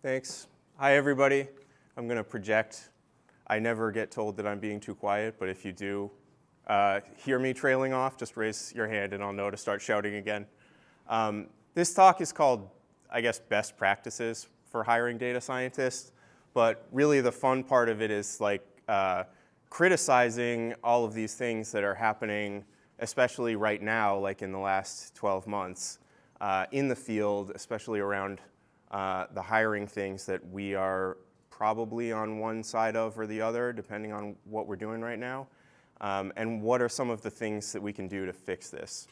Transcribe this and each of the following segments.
Thanks. Hi, everybody. I'm going to project. I never get told that I'm being too quiet, but if you do hear me trailing off, just raise your hand and I'll know to start shouting again. This talk is called, I guess, Best Practices for Hiring Data Scientists, but really the fun part of it is like criticizing all of these things that are happening, especially right now, like in the last 12 months, in the field, especially around the hiring things that we are probably on one side of or the other, depending on what we're doing right now, and what are some of the things that we can do to fix this.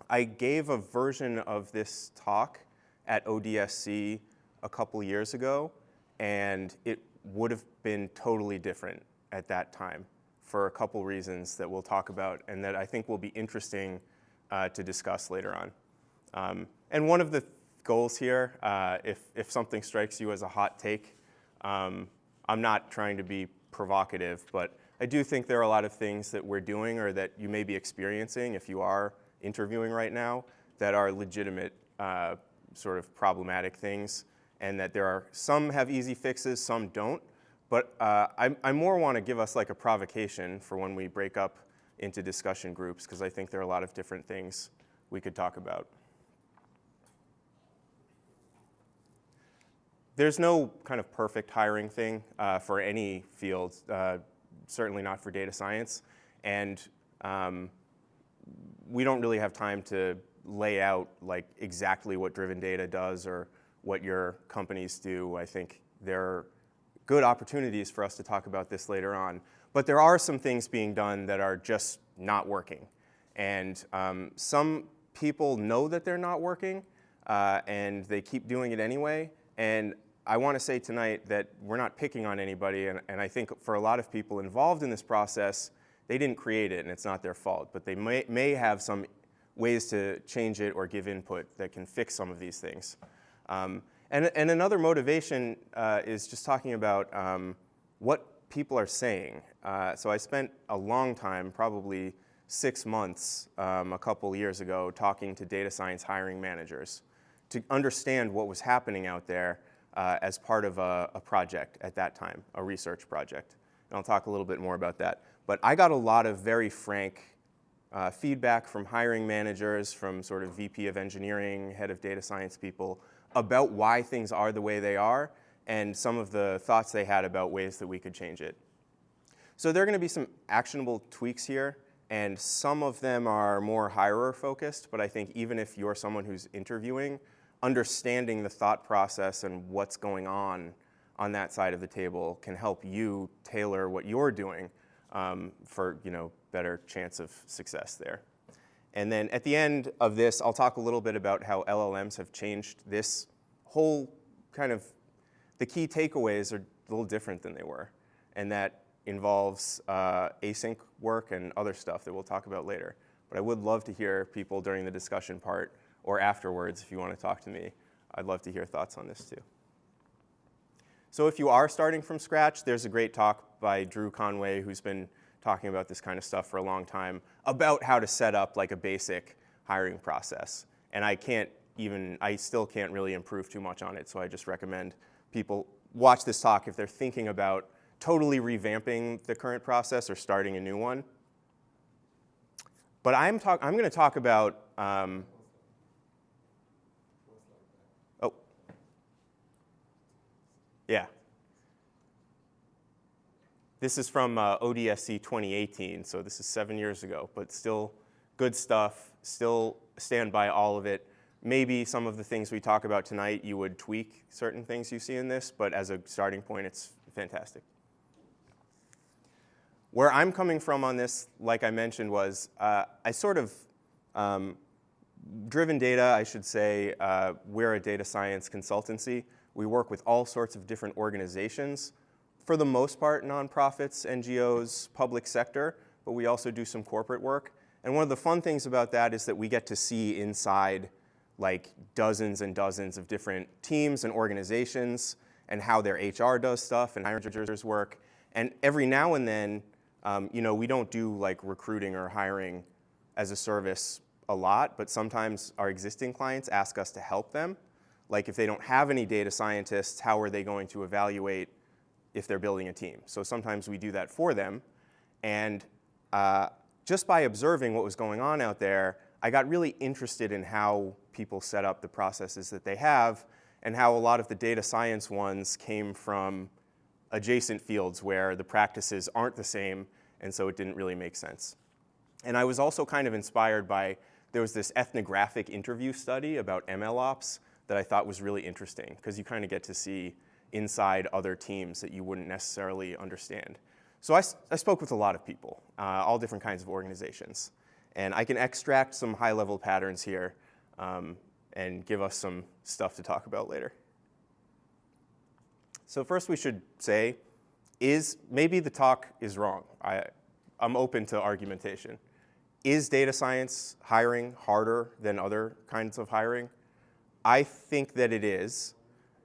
I gave a version of this talk at ODSC a couple years ago, and it would have been totally different at that time for a couple reasons that we'll talk about and that I think will be interesting to discuss later on. And one of the goals here, if something strikes you as a hot take, I'm not trying to be provocative, but I do think there are a lot of things that we're doing or that you may be experiencing if you are interviewing right now that are legitimate sort of problematic things, and that there are some have easy fixes, some don't. But I more want to give us like a provocation for when we break up into discussion groups, because I think there are a lot of different things we could talk about. There's no kind of perfect hiring thing for any field, certainly not for data science. And we don't really have time to lay out like exactly what driven data does or what your companies do. I think there are good opportunities for us to talk about this later on. But there are some things being done that are just not working. And some people know that they're not working, and they keep doing it anyway. And I want to say tonight that we're not picking on anybody, and I think for a lot of people involved in this process, they didn't create it and it's not their fault, but they may have some ways to change it or give input that can fix some of these things. And another motivation is just talking about what people are saying. So I spent a long time, probably 6 months a couple years ago, talking to data science hiring managers to understand what was happening out there as part of a project at that time, a research project. And I'll talk a little bit more about that. But I got a lot of very frank feedback from hiring managers, from sort of VP of engineering, head of data science people, about why things are the way they are, and some of the thoughts they had about ways that we could change it. So there are going to be some actionable tweaks here, and some of them are more hirer focused, but I think even if you're someone who's interviewing, understanding the thought process and what's going on that side of the table can help you tailor what you're doing for better chance of success there. And then at the end of this, I'll talk a little bit about how LLMs have changed this whole kind of, the key takeaways are a little different than they were. And that involves async work and other stuff that we'll talk about later. But I would love to hear people during the discussion part or afterwards if you want to talk to me. I'd love to hear thoughts on this too. So if you are starting from scratch, there's a great talk by Drew Conway, who's been talking about this kind of stuff for a long time, about how to set up like a basic hiring process. And I still can't really improve too much on it, so I just recommend people watch this talk if they're thinking about totally revamping the current process or starting a new one. But I'm going to talk about yeah. This is from ODSC 2018, so this is 7 years ago, but still good stuff, still stand by all of it. Maybe some of the things we talk about tonight, you would tweak certain things you see in this, but as a starting point, it's fantastic. Where I'm coming from on this, like I mentioned, was I sort of, driven data, I should say, we're a data science consultancy. We work with all sorts of different organizations, for the most part nonprofits, NGOs, public sector, but we also do some corporate work. And one of the fun things about that is that we get to see inside like dozens and dozens of different teams and organizations and how their HR does stuff and hiring managers work. And every now and then, we don't do like recruiting or hiring as a service a lot, but sometimes our existing clients ask us to help them. Like if they don't have any data scientists, how are they going to evaluate if they're building a team? So sometimes we do that for them. And just by observing what was going on out there, I got really interested in how people set up the processes that they have and how a lot of the data science ones came from adjacent fields where the practices aren't the same, and so it didn't really make sense. And I was also kind of inspired by, there was this ethnographic interview study about MLOps that I thought was really interesting, because you kind of get to see inside other teams that you wouldn't necessarily understand. So I spoke with a lot of people, all different kinds of organizations. And I can extract some high-level patterns here and give us some stuff to talk about later. So first we should say, maybe the talk is wrong. I'm open to argumentation. Is data science hiring harder than other kinds of hiring? I think that it is.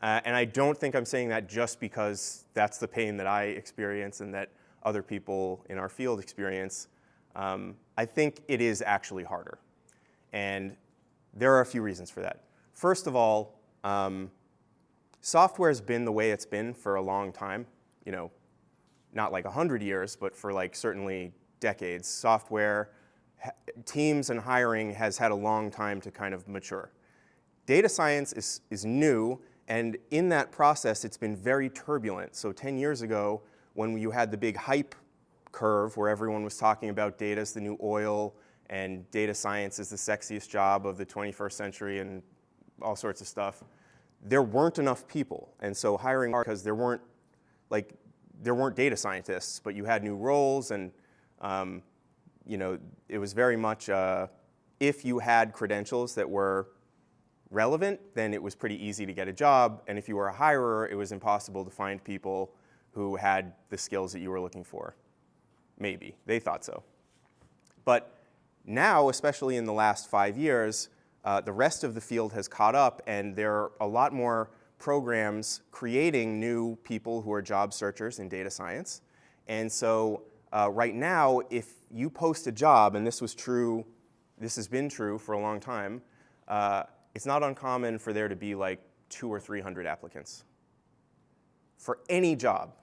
And I don't think I'm saying that just because that's the pain that I experience and that other people in our field experience. I think it is actually harder. And there are a few reasons for that. First of all, software's been the way it's been for a long time. You know, not like 100 years, but for like certainly decades. Software, teams and hiring has had a long time to kind of mature. Data science is new, and in that process, it's been very turbulent. So 10 years ago, when you had the big hype curve where everyone was talking about data as the new oil and data science is the sexiest job of the 21st century and all sorts of stuff, there weren't enough people. And so hiring, because there weren't data scientists, but you had new roles, and you know, it was very much if you had credentials that were relevant, then it was pretty easy to get a job. And if you were a hirer, it was impossible to find people who had the skills that you were looking for. Maybe. They thought so. But now, especially in the last 5 years, the rest of the field has caught up, and there are a lot more programs creating new people who are job searchers in data science. And so right now, if you post a job, and this has been true for a long time, it's not uncommon for there to be like 200 or 300 applicants for any job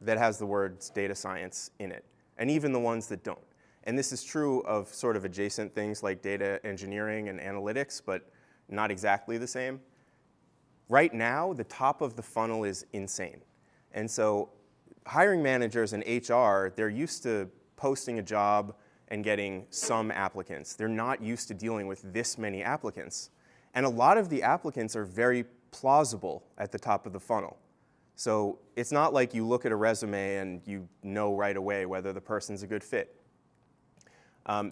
that has the words data science in it, and even the ones that don't. And this is true of sort of adjacent things like data engineering and analytics, but not exactly the same. Right now, the top of the funnel is insane. And so hiring managers and HR, they're used to posting a job and getting some applicants. They're not used to dealing with this many applicants. And a lot of the applicants are very plausible at the top of the funnel. So it's not like you look at a resume and you know right away whether the person's a good fit.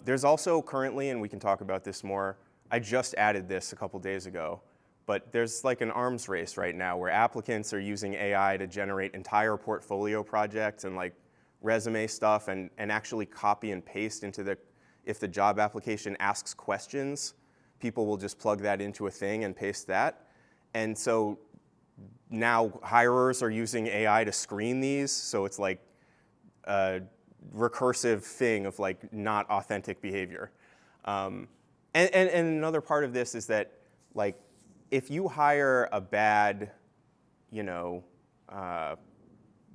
There's also currently, and we can talk about this more, I just added this a couple days ago, but there's like an arms race right now where applicants are using AI to generate entire portfolio projects and like resume stuff and actually copy and paste into if the job application asks questions, people will just plug that into a thing and paste that. And so now hirers are using AI to screen these, so it's like a recursive thing of like not authentic behavior. And another part of this is that like if you hire a bad, you know,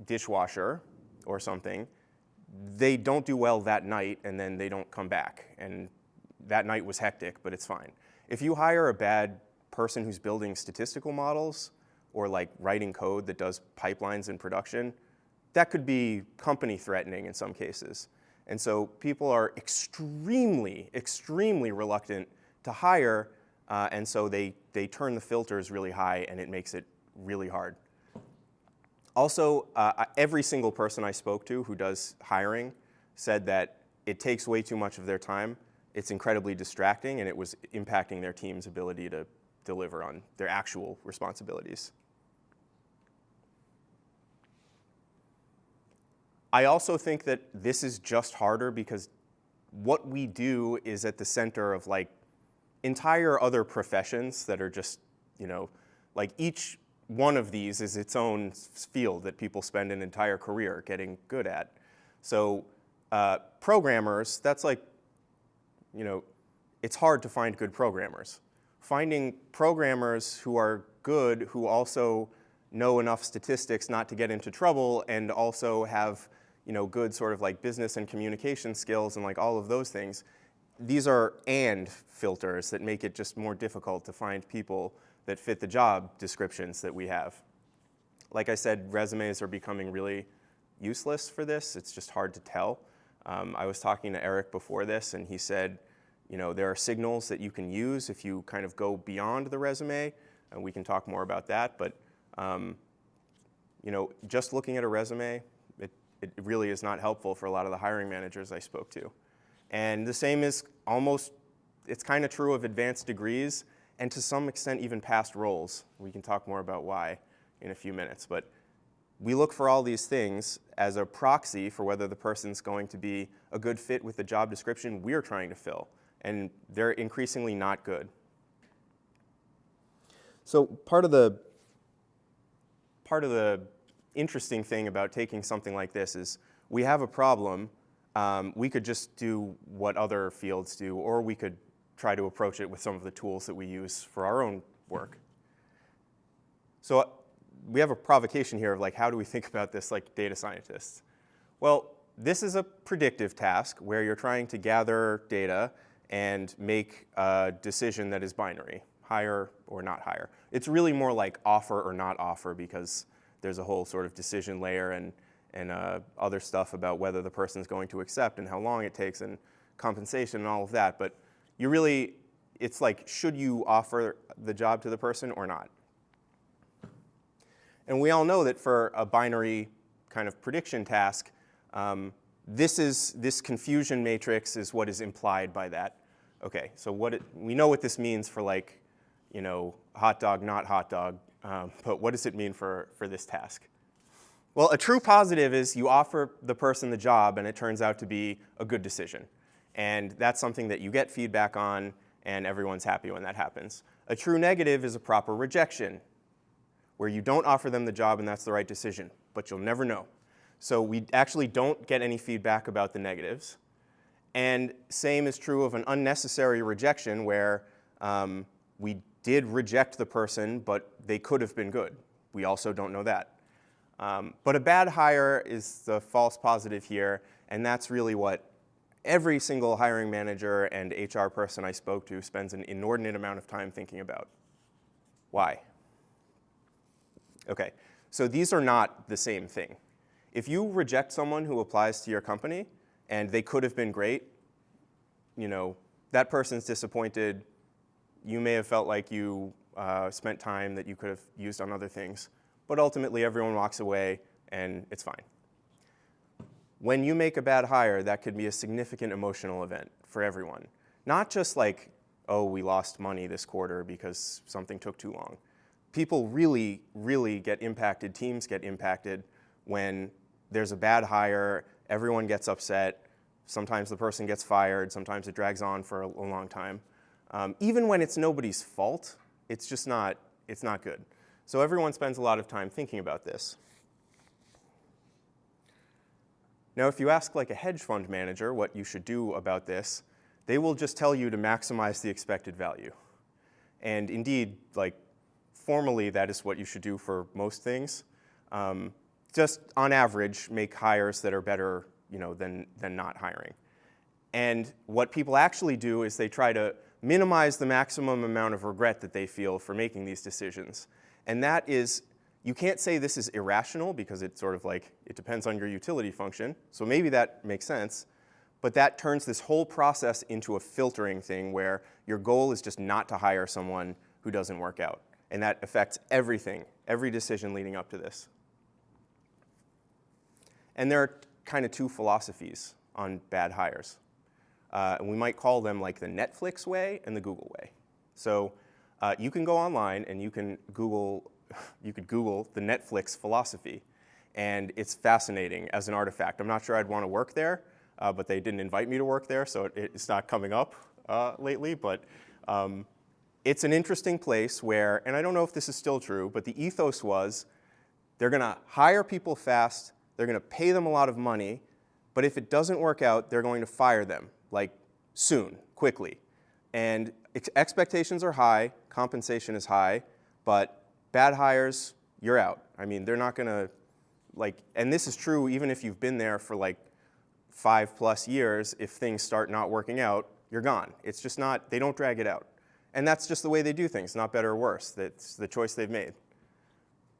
dishwasher or something, they don't do well that night and then they don't come back. And that night was hectic, but it's fine. If you hire a bad person who's building statistical models or like writing code that does pipelines in production, that could be company threatening in some cases. And so people are extremely, extremely reluctant to hire, and so they turn the filters really high and it makes it really hard. Also, every single person I spoke to who does hiring said that it takes way too much of their time. It's incredibly distracting, and it was impacting their team's ability to deliver on their actual responsibilities. I also think that this is just harder because what we do is at the center of like entire other professions that are just, you know, like each one of these is its own field that people spend an entire career getting good at. So programmers, that's like, you know, it's hard to find good programmers. finding programmers who are good, who also know enough statistics not to get into trouble and also have good sort of like business and communication skills and like all of those things. These are and filters that make it just more difficult to find people that fit the job descriptions that we have. Like I said, resumes are becoming really useless for this. It's just hard to tell. I was talking to Eric before this, and he said, there are signals that you can use if you kind of go beyond the resume, and we can talk more about that. But just looking at a resume, it really is not helpful for a lot of the hiring managers I spoke to. And the same is it's kind of true of advanced degrees, and to some extent even past roles. We can talk more about why in a few minutes. But we look for all these things as a proxy for whether the person's going to be a good fit with the job description we're trying to fill. And they're increasingly not good. So part of the interesting thing about taking something like this is we have a problem. We could just do what other fields do, or we could try to approach it with some of the tools that we use for our own work. So we have a provocation here of like, how do we think about this like data scientists? Well, this is a predictive task where you're trying to gather data and make a decision that is binary, hire or not hire. It's really more like offer or not offer, because there's a whole sort of decision layer and other stuff about whether the person's going to accept and how long it takes and compensation and all of that. But it's like, should you offer the job to the person or not? And we all know that for a binary kind of prediction task, this confusion matrix is what is implied by that. Okay, so we know what this means for like, hot dog, not hot dog, but what does it mean for this task? Well, a true positive is you offer the person the job and it turns out to be a good decision. And that's something that you get feedback on and everyone's happy when that happens. A true negative is a proper rejection, where you don't offer them the job and that's the right decision, but you'll never know. So we actually don't get any feedback about the negatives. And same is true of an unnecessary rejection, where we did reject the person, but they could have been good. We also don't know that. But a bad hire is the false positive here, and that's really what every single hiring manager and HR person I spoke to spends an inordinate amount of time thinking about. Why? Okay, so these are not the same thing. If you reject someone who applies to your company and they could have been great, that person's disappointed. You may have felt like you spent time that you could have used on other things, but ultimately everyone walks away and it's fine. When you make a bad hire, that could be a significant emotional event for everyone. Not just like, oh, we lost money this quarter because something took too long. People really, really get impacted, teams get impacted when there's a bad hire, everyone gets upset, sometimes the person gets fired, sometimes it drags on for a long time. Even when it's nobody's fault, it's not good. So everyone spends a lot of time thinking about this. Now, if you ask like a hedge fund manager what you should do about this, they will just tell you to maximize the expected value. And indeed, like formally, that is what you should do for most things. Just on average, make hires that are better, than not hiring. And what people actually do is they try to minimize the maximum amount of regret that they feel for making these decisions. And that is, you can't say this is irrational, because it's sort of like, it depends on your utility function. So maybe that makes sense. But that turns this whole process into a filtering thing where your goal is just not to hire someone who doesn't work out. And that affects everything, every decision leading up to this. And there are kind of two philosophies on bad hires. And we might call them like the Netflix way and the Google way. So you can go online and you could Google the Netflix philosophy. And it's fascinating as an artifact. I'm not sure I'd want to work there, but they didn't invite me to work there, so it's not coming up lately. But it's an interesting place where, and I don't know if this is still true, but the ethos was they're going to hire people fast, they're going to pay them a lot of money, but if it doesn't work out, they're going to fire them, like soon, quickly. And expectations are high, compensation is high, but bad hires, you're out. I mean, they're not going to, like, and this is true even if you've been there for like 5+ years. If things start not working out, you're gone. It's just not, they don't drag it out. And that's just the way they do things, not better or worse. That's the choice they've made.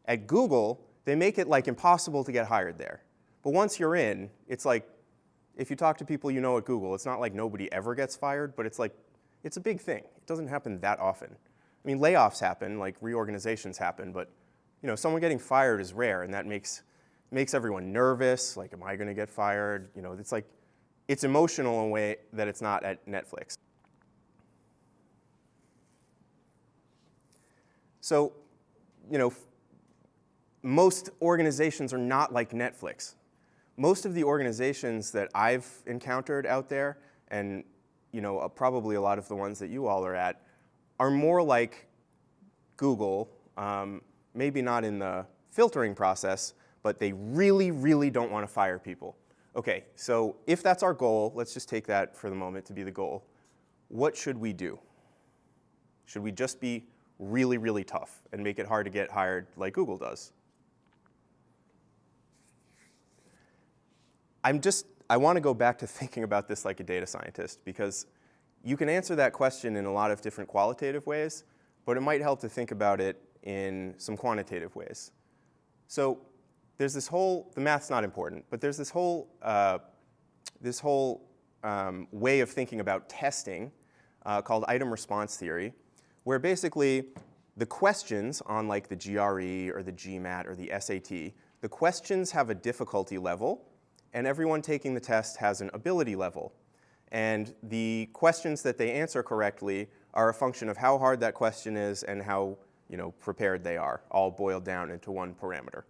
At Google, they make it like impossible to get hired there. But once you're in, it's like, if you talk to people you know at Google, it's not like nobody ever gets fired, but it's like, it's a big thing. It doesn't happen that often. I mean, layoffs happen, like reorganizations happen, but you know, someone getting fired is rare, and that makes everyone nervous. Like, am I going to get fired? You know, it's like, it's emotional in a way that it's not at Netflix. So, you know, most organizations are not like Netflix. Most of the organizations that I've encountered out there, and you know, probably a lot of the ones that you all are at, are more like Google, maybe not in the filtering process, but they really, really don't want to fire people. Okay, so if that's our goal, let's just take that for the moment to be the goal. What should we do? Should we just be really, really tough and make it hard to get hired like Google does? I want to go back to thinking about this like a data scientist, because you can answer that question in a lot of different qualitative ways, but it might help to think about it in some quantitative ways. So there's this whole, the math's not important, but there's this whole way of thinking about testing called item response theory, where basically the questions on like the GRE or the GMAT or the SAT, the questions have a difficulty level, and everyone taking the test has an ability level. And the questions that they answer correctly are a function of how hard that question is and how, you know, prepared they are, all boiled down into one parameter.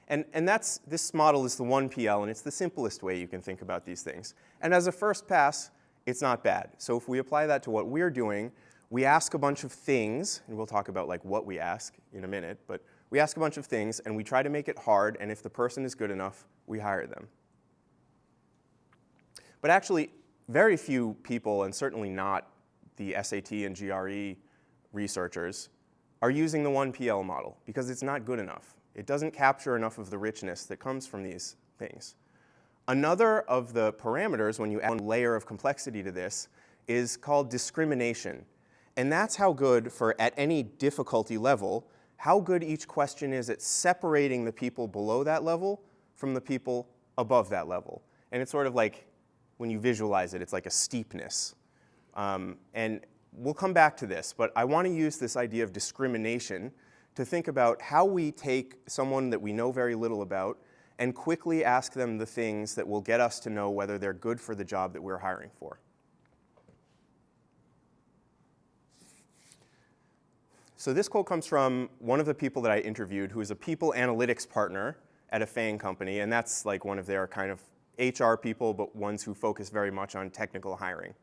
And this model is the 1PL, and it's the simplest way you can think about these things. And as a first pass, it's not bad. So if we apply that to what we're doing, we ask a bunch of things, and we'll talk about like what we ask in a minute, but we ask a bunch of things, and we try to make it hard, and if the person is good enough, we hire them. But actually, very few people, and certainly not the SAT and GRE researchers, are using the 1PL model because it's not good enough. It doesn't capture enough of the richness that comes from these things. Another of the parameters, when you add one layer of complexity to this, is called discrimination. And that's how good, for at any difficulty level, how good each question is at separating the people below that level from the people above that level. And it's sort of like, when you visualize it, it's like a steepness. And we'll come back to this, but I want to use this idea of discrimination to think about how we take someone that we know very little about and quickly ask them the things that will get us to know whether they're good for the job that we're hiring for. So this quote comes from one of the people that I interviewed, who is a people analytics partner at a FANG company, and that's like one of their kind of HR people, but ones who focus very much on technical hiring.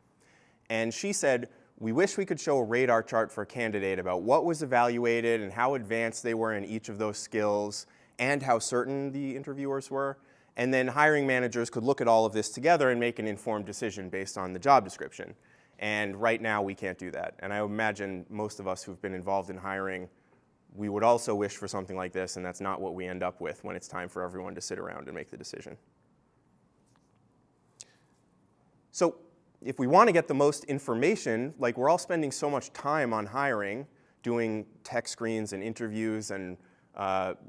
And she said, "We wish we could show a radar chart for a candidate about what was evaluated and how advanced they were in each of those skills and how certain the interviewers were. And then hiring managers could look at all of this together and make an informed decision based on the job description. And right now, we can't do that. And I imagine most of us who've been involved in hiring, we would also wish for something like this, and that's not what we end up with when it's time for everyone to sit around and make the decision." So if we want to get the most information, like we're all spending so much time on hiring, doing tech screens and interviews and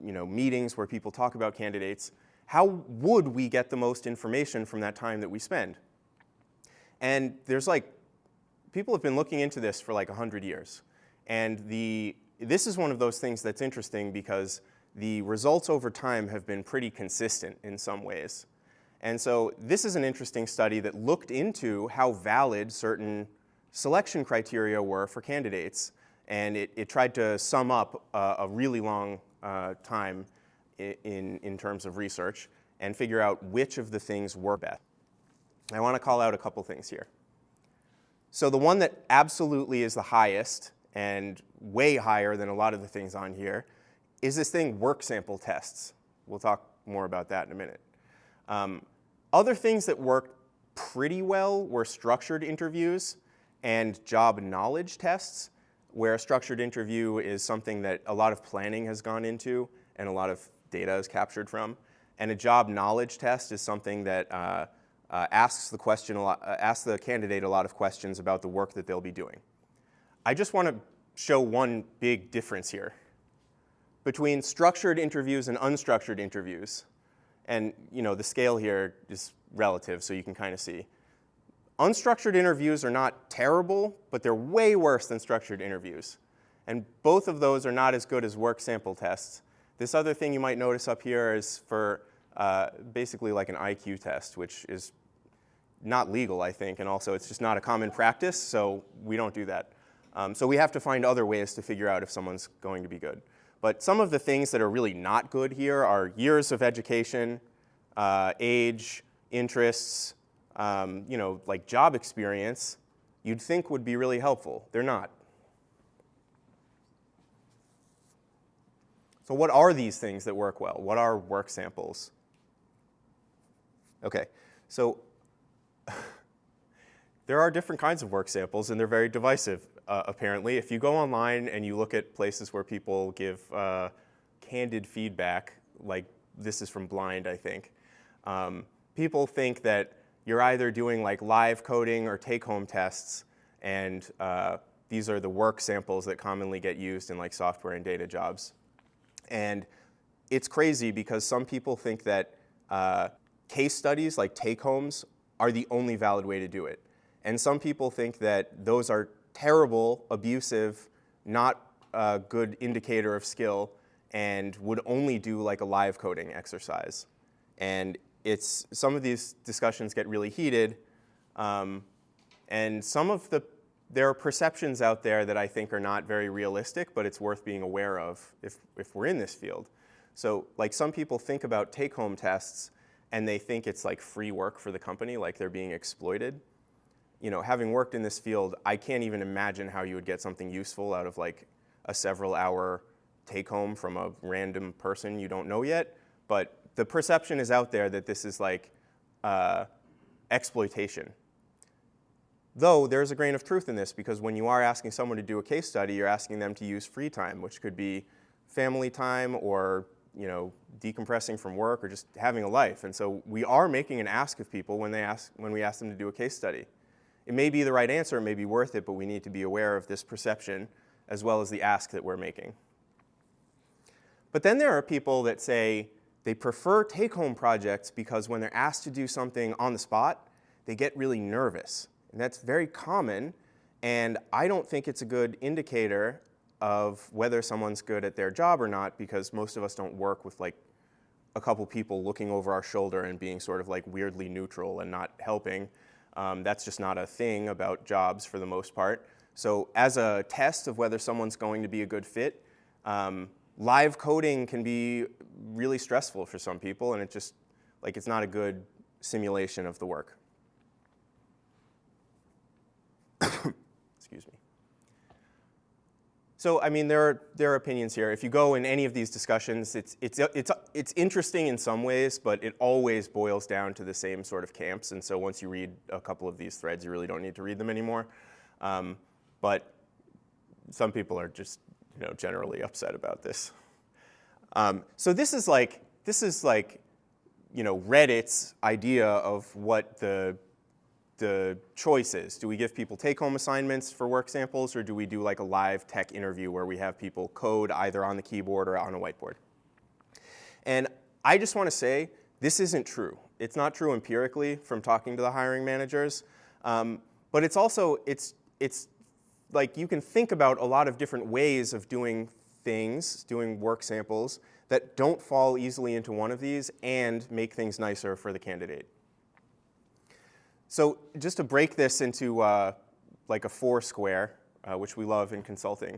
meetings where people talk about candidates, how would we get the most information from that time that we spend? And there's like, people have been looking into this for like 100 years. And this is one of those things that's interesting because the results over time have been pretty consistent in some ways. And so this is an interesting study that looked into how valid certain selection criteria were for candidates. And it tried to sum up a really long time in terms of research and figure out which of the things were best. I want to call out a couple things here. So the one that absolutely is the highest and way higher than a lot of the things on here is this thing, work sample tests. We'll talk more about that in a minute. Other things that worked pretty well were structured interviews and job knowledge tests, where a structured interview is something that a lot of planning has gone into and a lot of data is captured from. And a job knowledge test is something that asks the candidate a lot of questions about the work that they'll be doing. I just want to show one big difference here between structured interviews and unstructured interviews. And the scale here is relative, so you can kind of see. Unstructured interviews are not terrible, but they're way worse than structured interviews. And both of those are not as good as work sample tests. This other thing you might notice up here is for basically like an IQ test, which is not legal, I think, and also it's just not a common practice, so we don't do that. So we have to find other ways to figure out if someone's going to be good. But some of the things that are really not good here are years of education, age, interests, like job experience, you'd think would be really helpful. They're not. So what are these things that work well? What are work samples? Okay, so there are different kinds of work samples, and they're very divisive, apparently. If you go online and you look at places where people give candid feedback, like this is from Blind, I think, people think that you're either doing like live coding or take-home tests, and these are the work samples that commonly get used in like software and data jobs. And it's crazy because some people think that case studies, like take-homes, are the only valid way to do it. And some people think that those are terrible, abusive, not a good indicator of skill, and would only do like a live coding exercise. And some of these discussions get really heated, and there are perceptions out there that I think are not very realistic, but it's worth being aware of if we're in this field. So like some people think about take-home tests and they think it's like free work for the company, like they're being exploited. Having worked in this field, I can't even imagine how you would get something useful out of like a several-hour take-home from a random person you don't know yet. But the perception is out there that this is like exploitation. Though there's a grain of truth in this, because when you are asking someone to do a case study, you're asking them to use free time, which could be family time or decompressing from work or just having a life. And so we are making an ask of people when we ask them to do a case study. It may be the right answer, it may be worth it, but we need to be aware of this perception as well as the ask that we're making. But then there are people that say they prefer take-home projects because when they're asked to do something on the spot, they get really nervous. And that's very common, and I don't think it's a good indicator of whether someone's good at their job or not, because most of us don't work with like a couple people looking over our shoulder and being sort of like weirdly neutral and not helping. That's just not a thing about jobs for the most part. So as a test of whether someone's going to be a good fit, live coding can be really stressful for some people, and it's not a good simulation of the work. Excuse me. So, I mean, there are opinions here. If you go in any of these discussions, it's interesting in some ways, but it always boils down to the same sort of camps. And so once you read a couple of these threads, you really don't need to read them anymore. But some people are just, generally upset about this. So this is like Reddit's idea of what the choice is. Do we give people take-home assignments for work samples, or do we do like a live tech interview where we have people code either on the keyboard or on a whiteboard? And I just want to say, this isn't true. It's not true empirically from talking to the hiring managers, but it's also, it's like you can think about a lot of different ways of doing things, doing work samples, that don't fall easily into one of these and make things nicer for the candidate. So just to break this into like a four-square, which we love in consulting,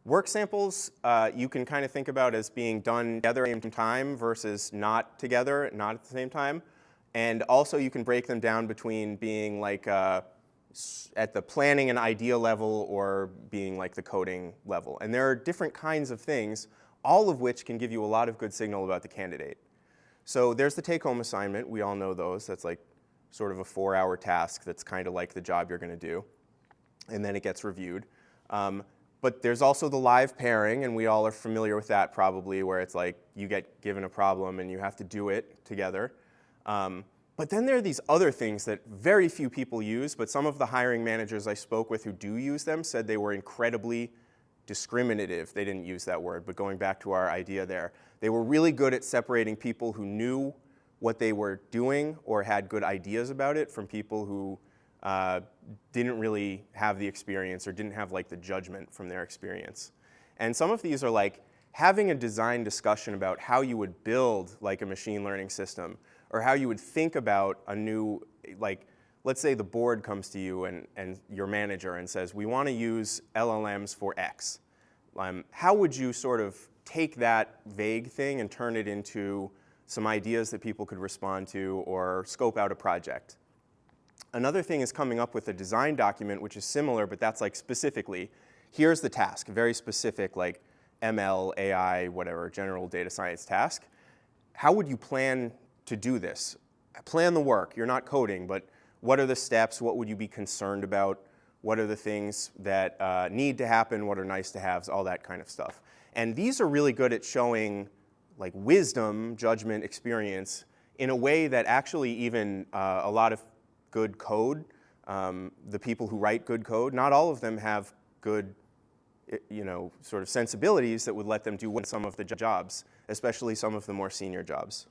work samples you can kind of think about as being done together at the same time versus not together, not at the same time. And also you can break them down between being like at the planning and idea level or being like the coding level. And there are different kinds of things, all of which can give you a lot of good signal about the candidate. So there's the take-home assignment. We all know those. That's like sort of a 4-hour task that's kind of like the job you're going to do. and then it gets reviewed. But there's also the live pairing, and we all are familiar with that probably, where it's like you get given a problem and you have to do it together. But then there are these other things that very few people use, but some of the hiring managers I spoke with who do use them said they were incredibly discriminative. They didn't use that word, but going back to our idea there, they were really good at separating people who knew what they were doing or had good ideas about it from people who didn't really have the experience or didn't have like the judgment from their experience. And some of these are like having a design discussion about how you would build like a machine learning system, or how you would think about a new, like, let's say the board comes to you and your manager and says, we want to use LLMs for X. How would you sort of take that vague thing and turn it into some ideas that people could respond to or scope out a project? Another thing is coming up with a design document which is similar, but that's like specifically, here's the task, very specific, like ML, AI, whatever, general data science task. How would you plan to do this? Plan the work. You're not coding, but what are the steps? What would you be concerned about? What are the things that need to happen? What are nice to haves? All that kind of stuff. And these are really good at showing like wisdom, judgment, experience in a way that actually even a lot of good code, the people who write good code, not all of them have good, sort of sensibilities that would let them do some of the jobs, especially some of the more senior jobs.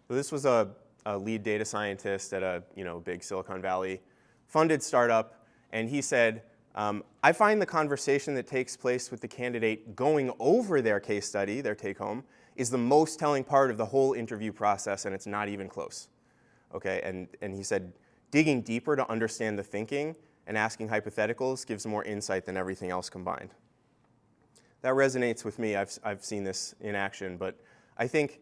So this was a lead data scientist at a big Silicon Valley funded startup, and he said, I find the conversation that takes place with the candidate going over their case study, their take-home, is the most telling part of the whole interview process, and it's not even close. Okay, and he said, digging deeper to understand the thinking and asking hypotheticals gives more insight than everything else combined. That resonates with me. I've seen this in action, but I think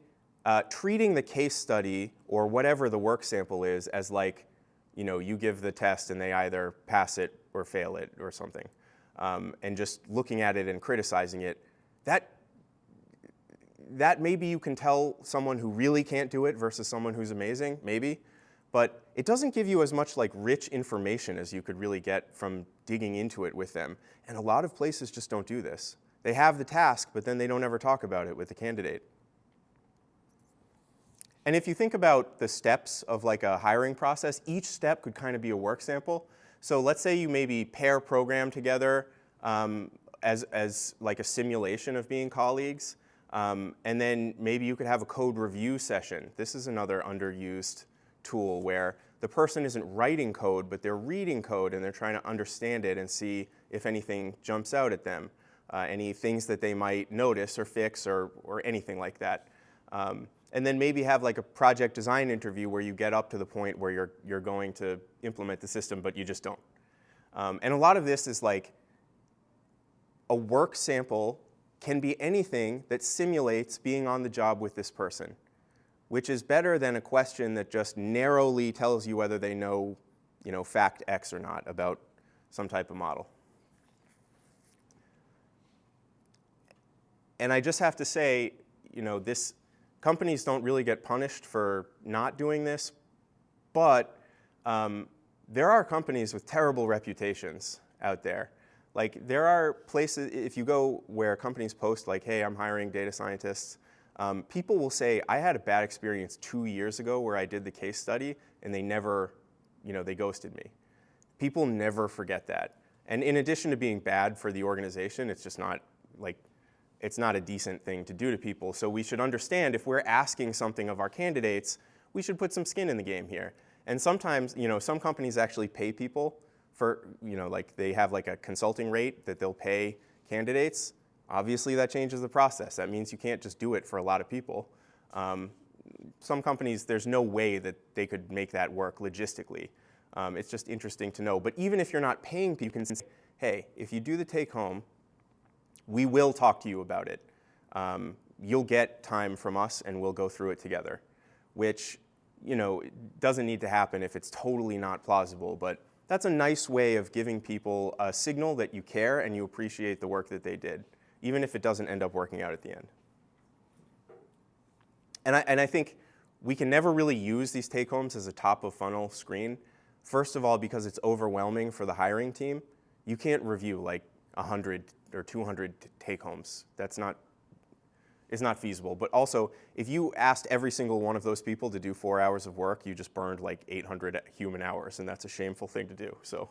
treating the case study or whatever the work sample is as like, you give the test and they either pass it or fail it or something, and just looking at it and criticizing it, that maybe you can tell someone who really can't do it versus someone who's amazing, maybe, but it doesn't give you as much like rich information as you could really get from digging into it with them. And a lot of places just don't do this. They have the task, but then they don't ever talk about it with the candidate. And if you think about the steps of like a hiring process, each step could kind of be a work sample. So let's say you maybe pair program together as like a simulation of being colleagues. And then maybe you could have a code review session. This is another underused tool where the person isn't writing code, but they're reading code and they're trying to understand it and see if anything jumps out at them, any things that they might notice or fix or anything like that. And then maybe have like a project design interview where you get up to the point where you're going to implement the system, but you just don't. And a lot of this is like a work sample can be anything that simulates being on the job with this person, which is better than a question that just narrowly tells you whether they know, fact X or not about some type of model. And I just have to say, companies don't really get punished for not doing this, but there are companies with terrible reputations out there. Like there are places, if you go where companies post like, hey, I'm hiring data scientists, people will say, I had a bad experience 2 years ago where I did the case study and they never, they ghosted me. People never forget that. And in addition to being bad for the organization, it's just not like, it's not a decent thing to do to people. So we should understand if we're asking something of our candidates, we should put some skin in the game here. And sometimes, some companies actually pay people for, like they have like a consulting rate that they'll pay candidates. Obviously that changes the process. That means you can't just do it for a lot of people. Some companies, there's no way that they could make that work logistically. It's just interesting to know. But even if you're not paying people, you can say, hey, if you do the take home, we will talk to you about it. You'll get time from us and we'll go through it together, which doesn't need to happen if it's totally not plausible, but that's a nice way of giving people a signal that you care and you appreciate the work that they did, even if it doesn't end up working out at the end. And I think we can never really use these take-homes as a top-of-funnel screen. First of all, because it's overwhelming for the hiring team. You can't review like 100 or 200 take-homes. It's not feasible. But also, if you asked every single one of those people to do 4 hours of work, you just burned like 800 human hours, and that's a shameful thing to do. So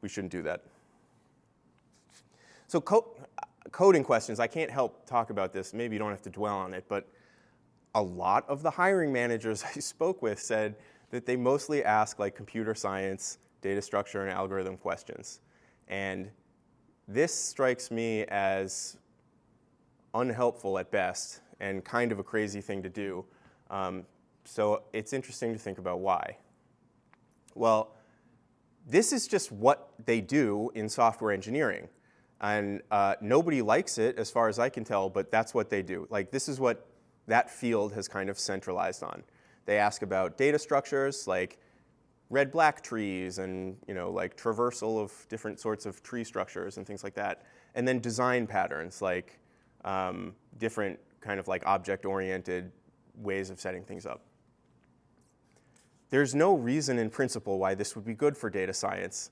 we shouldn't do that. So coding questions, I can't help talk about this. Maybe you don't have to dwell on it, but a lot of the hiring managers I spoke with said that they mostly ask like computer science, data structure, and algorithm questions. And this strikes me as unhelpful at best and kind of a crazy thing to do. So it's interesting to think about why. Well, this is just what they do in software engineering. And nobody likes it, as far as I can tell, but that's what they do. Like, this is what that field has kind of centralized on. They ask about data structures, like red-black trees and like traversal of different sorts of tree structures and things like that. And then design patterns, like different kind of like object-oriented ways of setting things up. There's no reason in principle why this would be good for data science,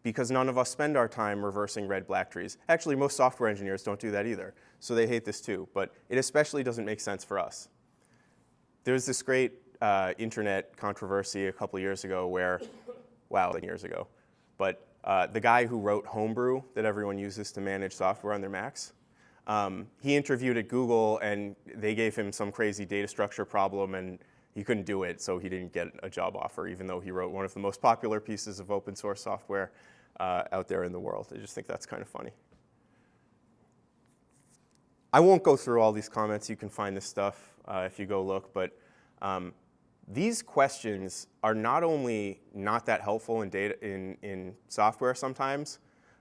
because none of us spend our time reversing red-black trees. Actually, most software engineers don't do that either, so they hate this too. But it especially doesn't make sense for us. There's this great internet controversy a couple years ago where, wow, like years ago, but the guy who wrote Homebrew that everyone uses to manage software on their Macs, he interviewed at Google, and they gave him some crazy data structure problem, and he couldn't do it, so he didn't get a job offer, even though he wrote one of the most popular pieces of open source software out there in the world. I just think that's kind of funny. I won't go through all these comments. You can find this stuff if you go look, but these questions are not only not that helpful in data in software sometimes,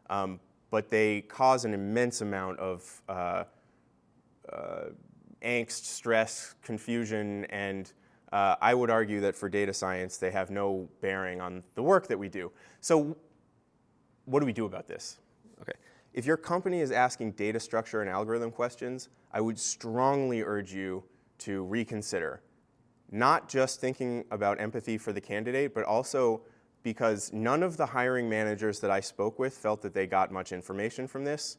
but they cause an immense amount of angst, stress, confusion, and I would argue that for data science, they have no bearing on the work that we do. So what do we do about this? Okay. If your company is asking data structure and algorithm questions, I would strongly urge you to reconsider. Not just thinking about empathy for the candidate, but also because none of the hiring managers that I spoke with felt that they got much information from this.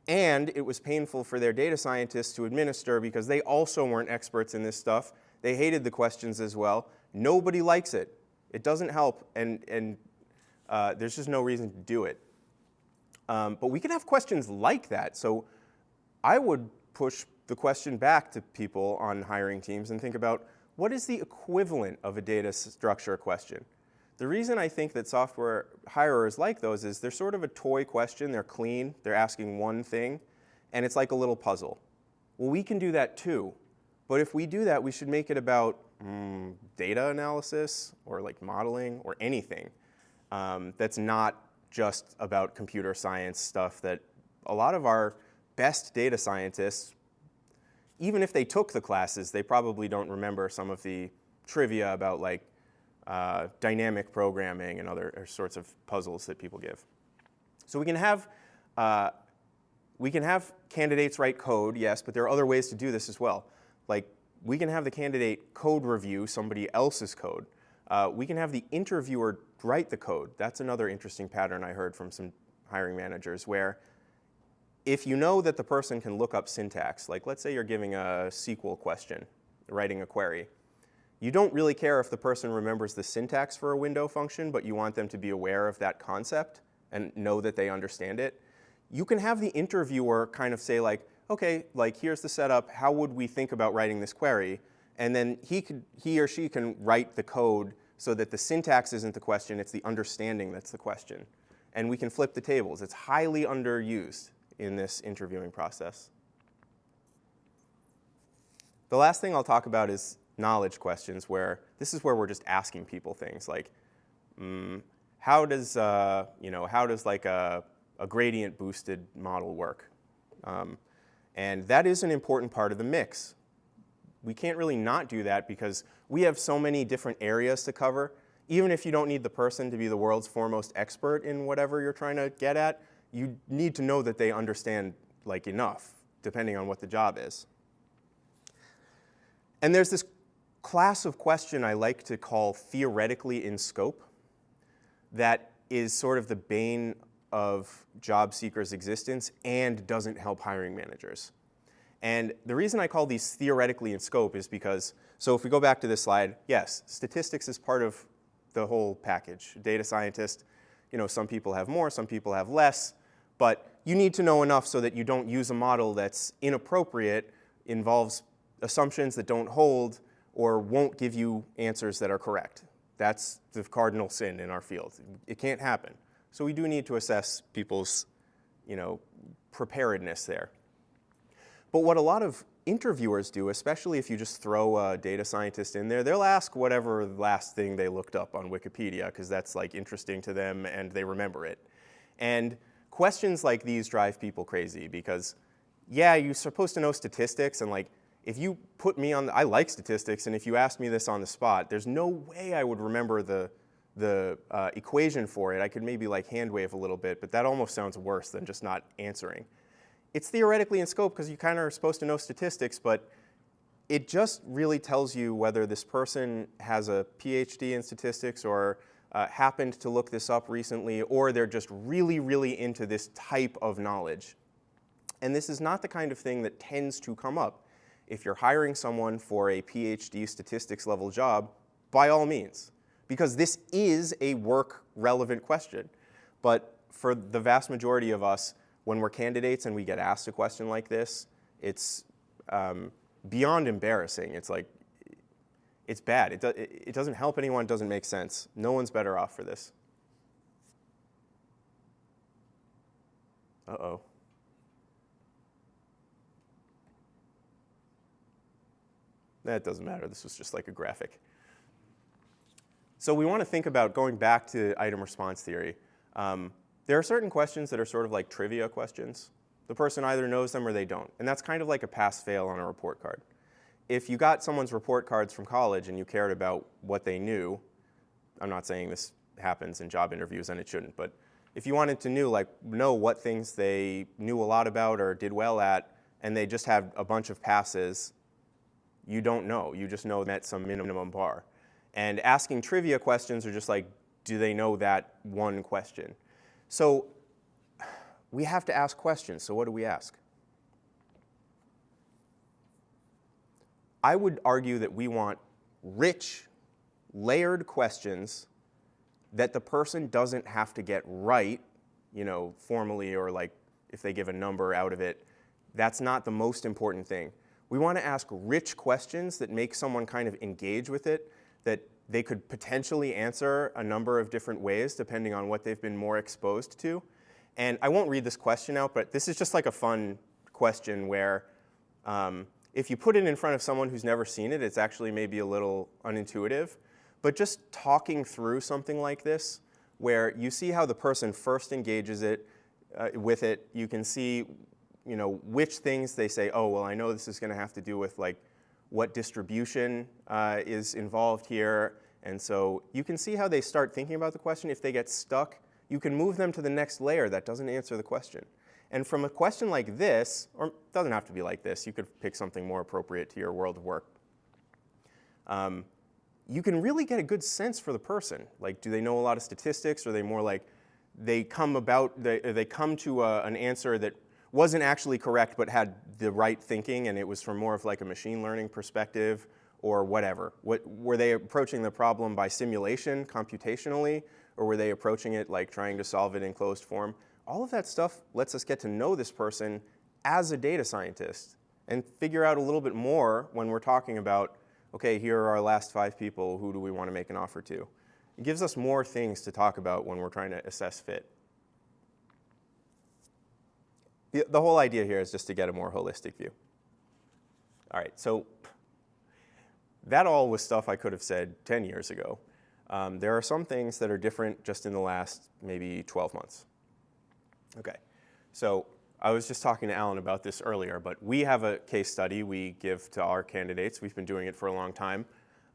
And it was painful for their data scientists to administer because they also weren't experts in this stuff. They hated the questions as well. Nobody likes it. It doesn't help, and there's just no reason to do it. But we can have questions like that. So I would push the question back to people on hiring teams and think about, what is the equivalent of a data structure question? The reason I think that software hirers like those is they're sort of a toy question. They're clean. They're asking one thing, and it's like a little puzzle. Well, we can do that too. But if we do that, we should make it about data analysis or like modeling or anything that's not just about computer science stuff that a lot of our best data scientists, even if they took the classes, they probably don't remember some of the trivia about like dynamic programming and other sorts of puzzles that people give. So we can have candidates write code, yes, but there are other ways to do this as well. Like, we can have the candidate code review somebody else's code. We can have the interviewer write the code. That's another interesting pattern I heard from some hiring managers, where if you know that the person can look up syntax, like let's say you're giving a SQL question, writing a query, you don't really care if the person remembers the syntax for a window function, but you want them to be aware of that concept and know that they understand it. You can have the interviewer kind of say like, okay, like here's the setup, how would we think about writing this query? And then he or she can write the code so that the syntax isn't the question, it's the understanding that's the question. And we can flip the tables. It's highly underused in this interviewing process. The last thing I'll talk about is knowledge questions, where this is where we're just asking people things like, how does like a gradient boosted model work? And that is an important part of the mix. We can't really not do that because we have so many different areas to cover. Even if you don't need the person to be the world's foremost expert in whatever you're trying to get at, you need to know that they understand like enough, depending on what the job is. And there's this class of question I like to call theoretically in scope. that is sort of the bane of job seekers' existence and doesn't help hiring managers. And the reason I call these theoretically in scope is because, so if we go back to this slide, yes, statistics is part of the whole package. Data scientist, some people have more, some people have less, but you need to know enough so that you don't use a model that's inappropriate, involves assumptions that don't hold, or won't give you answers that are correct. That's the cardinal sin in our field. It can't happen. So we do need to assess people's, preparedness there. But what a lot of interviewers do, especially if you just throw a data scientist in there, they'll ask whatever last thing they looked up on Wikipedia, because that's like interesting to them and they remember it. And questions like these drive people crazy because, yeah, you're supposed to know statistics, and like, if you put me on, I like statistics, and if you asked me this on the spot, there's no way I would remember the equation for it. I could maybe like hand wave a little bit, but that almost sounds worse than just not answering. It's theoretically in scope because you kind of are supposed to know statistics, but it just really tells you whether this person has a PhD in statistics or happened to look this up recently, or they're just really, really into this type of knowledge. And this is not the kind of thing that tends to come up. If you're hiring someone for a PhD statistics level job, by all means, because this is a work-relevant question. But for the vast majority of us, when we're candidates and we get asked a question like this, it's beyond embarrassing. It's like, it's bad. It doesn't help anyone. It doesn't make sense. No one's better off for this. Uh-oh. That doesn't matter. This was just like a graphic. So we want to think about going back to item response theory. There are certain questions that are sort of like trivia questions. The person either knows them or they don't. And that's kind of like a pass-fail on a report card. If you got someone's report cards from college and you cared about what they knew, I'm not saying this happens in job interviews and it shouldn't, but if you wanted to know what things they knew a lot about or did well at, and they just have a bunch of passes, you don't know. You just know met some minimum bar. And asking trivia questions are just like, do they know that one question? So we have to ask questions. So what do we ask? I would argue that we want rich, layered questions that the person doesn't have to get right, formally, or like if they give a number out of it. That's not the most important thing. We want to ask rich questions that make someone kind of engage with it, that they could potentially answer a number of different ways depending on what they've been more exposed to. And I won't read this question out, but this is just like a fun question where if you put it in front of someone who's never seen it, it's actually maybe a little unintuitive. But just talking through something like this, where you see how the person first engages with it, you can see which things they say, oh, well, I know this is going to have to do with like what distribution is involved here. And so you can see how they start thinking about the question. If they get stuck, you can move them to the next layer that doesn't answer the question. And from a question like this, or it doesn't have to be like this, you could pick something more appropriate to your world of work. You can really get a good sense for the person. Like, do they know a lot of statistics? Or are they more like they come to an answer that wasn't actually correct but had the right thinking, and it was from more of like a machine learning perspective or whatever? Were they approaching the problem by simulation, computationally, or were they approaching it like trying to solve it in closed form? All of that stuff lets us get to know this person as a data scientist and figure out a little bit more when we're talking about, okay, here are our last 5 people, who do we want to make an offer to? It gives us more things to talk about when we're trying to assess fit. The whole idea here is just to get a more holistic view. All right, so that all was stuff I could have said 10 years ago. There are some things that are different just in the last maybe 12 months. Okay, so I was just talking to Alan about this earlier, but we have a case study we give to our candidates. We've been doing it for a long time.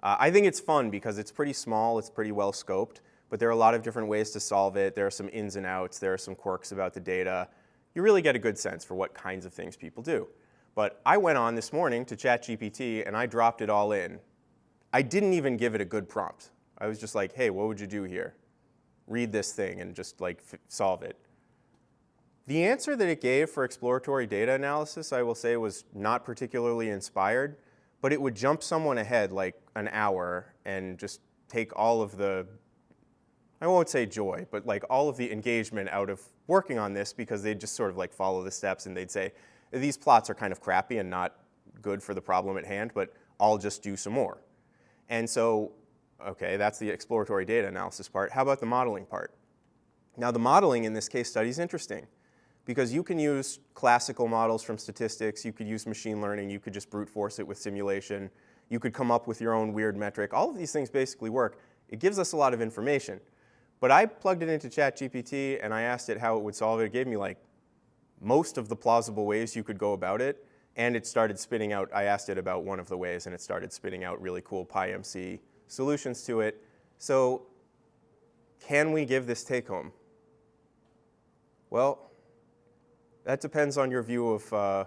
I think it's fun because it's pretty small, it's pretty well scoped, but there are a lot of different ways to solve it. There are some ins and outs, there are some quirks about the data. You really get a good sense for what kinds of things people do. But I went on this morning to ChatGPT and I dropped it all in. I didn't even give it a good prompt. I was just like, hey, what would you do here? read this thing and just like solve it. The answer that it gave for exploratory data analysis, I will say, was not particularly inspired, but it would jump someone ahead like an hour and just take all of the, I won't say joy, but like all of the engagement out of working on this, because they'd just sort of like follow the steps and they'd say, these plots are kind of crappy and not good for the problem at hand, but I'll just do some more. And so, okay, that's the exploratory data analysis part. How about the modeling part? Now the modeling in this case study is interesting, because you can use classical models from statistics, you could use machine learning, you could just brute force it with simulation, you could come up with your own weird metric. All of these things basically work. It gives us a lot of information. But I plugged it into ChatGPT and I asked it how it would solve it. It gave me like most of the plausible ways you could go about it, and it started spitting out, I asked it about one of the ways, and it started spitting out really cool PyMC solutions to it. So can we give this take home? Well, that depends on your view of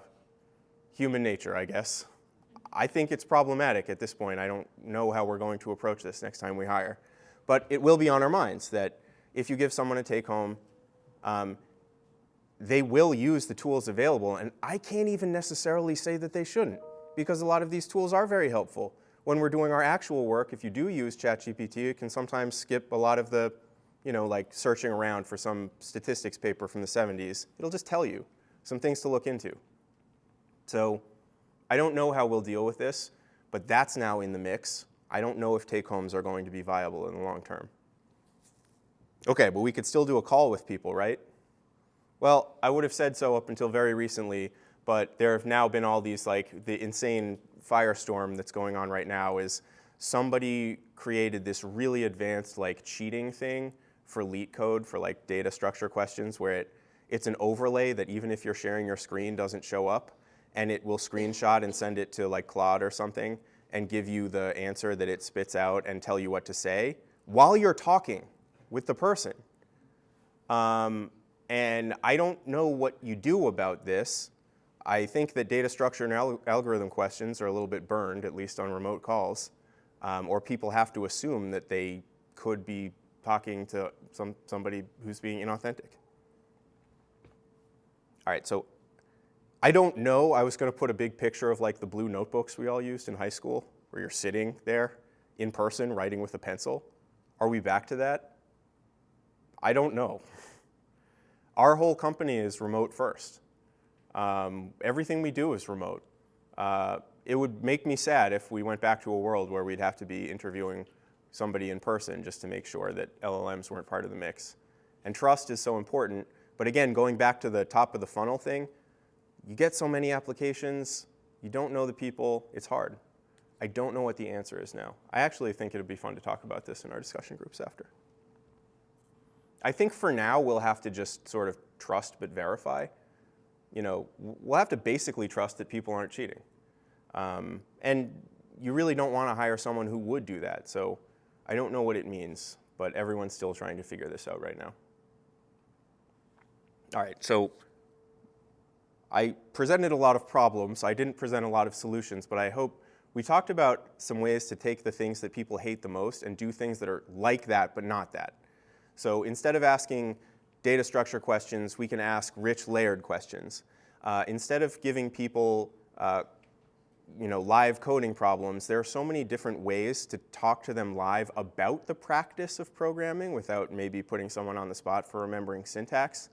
human nature, I guess. I think it's problematic at this point. I don't know how we're going to approach this next time we hire. But it will be on our minds that if you give someone a take-home, they will use the tools available. And I can't even necessarily say that they shouldn't, because a lot of these tools are very helpful. When we're doing our actual work, if you do use ChatGPT, it can sometimes skip a lot of the, like searching around for some statistics paper from the 70s. It'll just tell you some things to look into. So I don't know how we'll deal with this, but that's now in the mix. I don't know if take-homes are going to be viable in the long term. Okay, but we could still do a call with people, right? Well, I would have said so up until very recently, but there have now been all these, like, the insane firestorm that's going on right now is somebody created this really advanced, like, cheating thing for LEET code for, like, data structure questions where it's an overlay that even if you're sharing your screen doesn't show up, and it will screenshot and send it to, like, Claude or something and give you the answer that it spits out and tell you what to say while you're talking with the person. And I don't know what you do about this. I think that data structure and algorithm questions are a little bit burned, at least on remote calls, or people have to assume that they could be talking to somebody who's being inauthentic. All right, so I don't know. I was going to put a big picture of like the blue notebooks we all used in high school, where you're sitting there in person writing with a pencil. Are we back to that? I don't know. Our whole company is remote first. Everything we do is remote. It would make me sad if we went back to a world where we'd have to be interviewing somebody in person just to make sure that LLMs weren't part of the mix. And trust is so important. But again, going back to the top of the funnel thing, you get so many applications, you don't know the people, it's hard. I don't know what the answer is now. I actually think it would be fun to talk about this in our discussion groups after. I think for now, we'll have to just sort of trust but verify. We'll have to basically trust that people aren't cheating. And you really don't want to hire someone who would do that. So I don't know what it means, but everyone's still trying to figure this out right now. All right, so I presented a lot of problems. I didn't present a lot of solutions, but I hope we talked about some ways to take the things that people hate the most and do things that are like that but not that. So instead of asking data structure questions, we can ask rich layered questions. Instead of giving people live coding problems, there are so many different ways to talk to them live about the practice of programming without maybe putting someone on the spot for remembering syntax.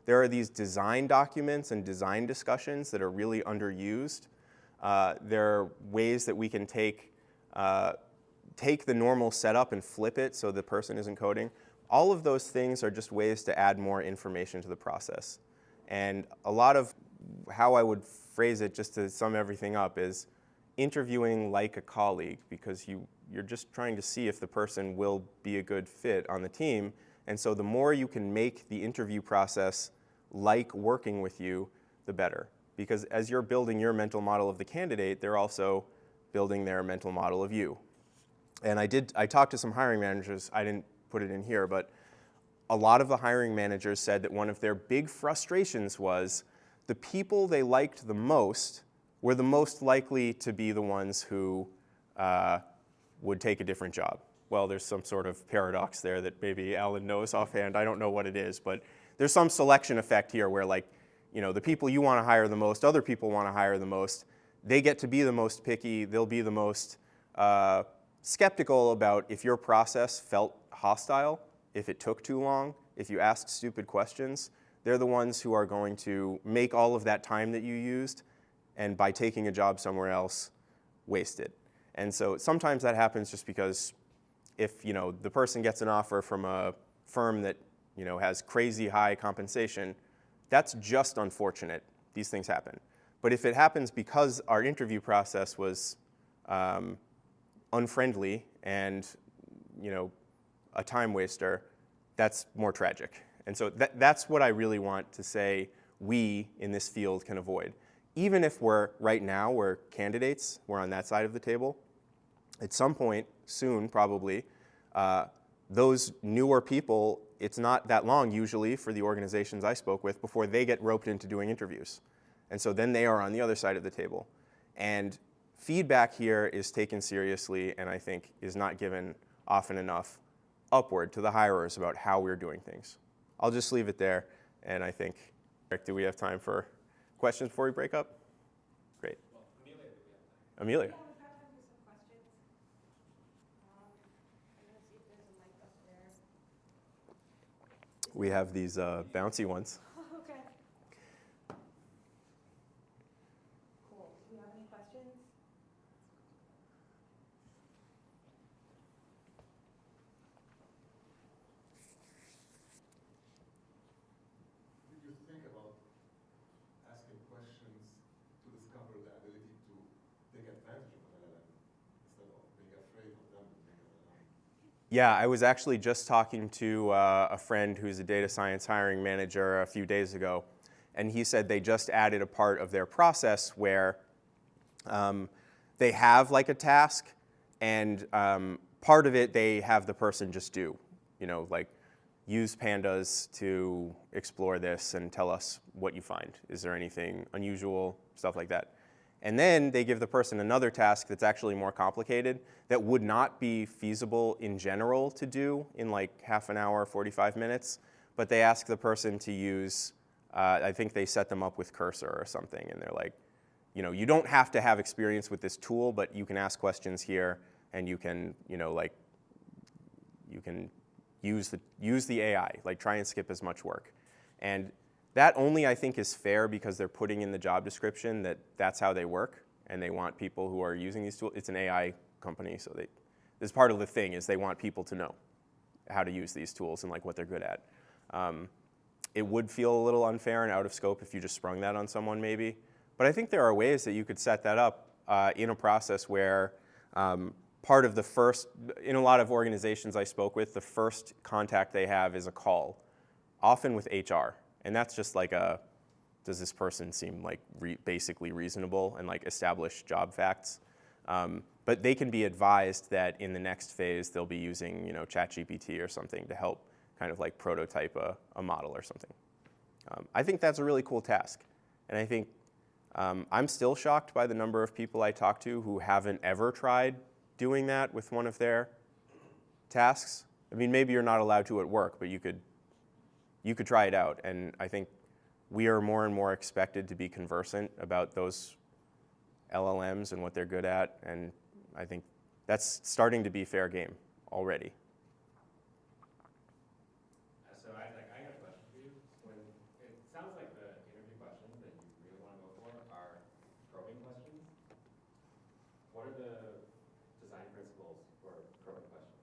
There are these design documents and design discussions that are really underused. There are ways that we can take the normal setup and flip it so the person isn't coding. All of those things are just ways to add more information to the process. And a lot of how I would phrase it, just to sum everything up, is interviewing like a colleague, because you're just trying to see if the person will be a good fit on the team. And so the more you can make the interview process like working with you, the better. Because as you're building your mental model of the candidate, they're also building their mental model of you. And I talked to some hiring managers. I didn't put it in here, but a lot of the hiring managers said that one of their big frustrations was the people they liked the most were the most likely to be the ones who would take a different job. well, there's some sort of paradox there that maybe Alan knows offhand. I don't know what it is, but there's some selection effect here where, like, the people you want to hire the most, other people want to hire the most, they get to be the most picky, they'll be the most skeptical about if your process felt hostile, if it took too long, if you asked stupid questions. They're the ones who are going to make all of that time that you used, and by taking a job somewhere else, waste it. And so sometimes that happens just because if the person gets an offer from a firm that has crazy high compensation, that's just unfortunate. These things happen. But if it happens because our interview process was unfriendly and a time waster, that's more tragic. And so that's what I really want to say we in this field can avoid. Even if right now we're candidates, we're on that side of the table, at some point soon probably, those newer people, it's not that long usually for the organizations I spoke with before they get roped into doing interviews. And so then they are on the other side of the table. And feedback here is taken seriously and I think is not given often enough upward to the hirers about how we're doing things. I'll just leave it there, and I think, Eric, do we have time for questions before we break up? Great. Well, Amelia, do we have time? Amelia. Yeah, we've got time for some questions. I'm going to see if there's a mic up there. We have these bouncy ones. Okay. Cool. Do you have any questions? Did you think about asking questions to discover the ability to take advantage of an LLM instead of being afraid of them being an LLM? Yeah, I was actually just talking to a friend who's a data science hiring manager a few days ago, and he said they just added a part of their process where they have like a task, and part of it they have the person just do, like use pandas to explore this and tell us what you find. Is there anything unusual, stuff like that. And then they give the person another task that's actually more complicated that would not be feasible in general to do in like half an hour, 45 minutes, but they ask the person to use, I think they set them up with Cursor or something, and they're like, you don't have to have experience with this tool, but you can ask questions here, and you can, you can use the AI, like try and skip as much work. And that only, I think, is fair because they're putting in the job description that that's how they work, and they want people who are using these tools. It's an AI company, so this is part of the thing is they want people to know how to use these tools and like what they're good at. It would feel a little unfair and out of scope if you just sprung that on someone maybe, but I think there are ways that you could set that up in a process where part of the first, in a lot of organizations I spoke with, the first contact they have is a call, often with HR. And that's just like does this person seem like basically reasonable and like establish job facts? But they can be advised that in the next phase they'll be using ChatGPT or something to help kind of like prototype a model or something. I think that's a really cool task. And I think I'm still shocked by the number of people I talk to who haven't ever tried doing that with one of their tasks. I mean, maybe you're not allowed to at work, but you could try it out. And I think we are more and more expected to be conversant about those LLMs and what they're good at. And I think that's starting to be fair game already. So I got a question for you. It sounds like the interview questions that you really want to go for are probing questions. What are the design principles for probing questions?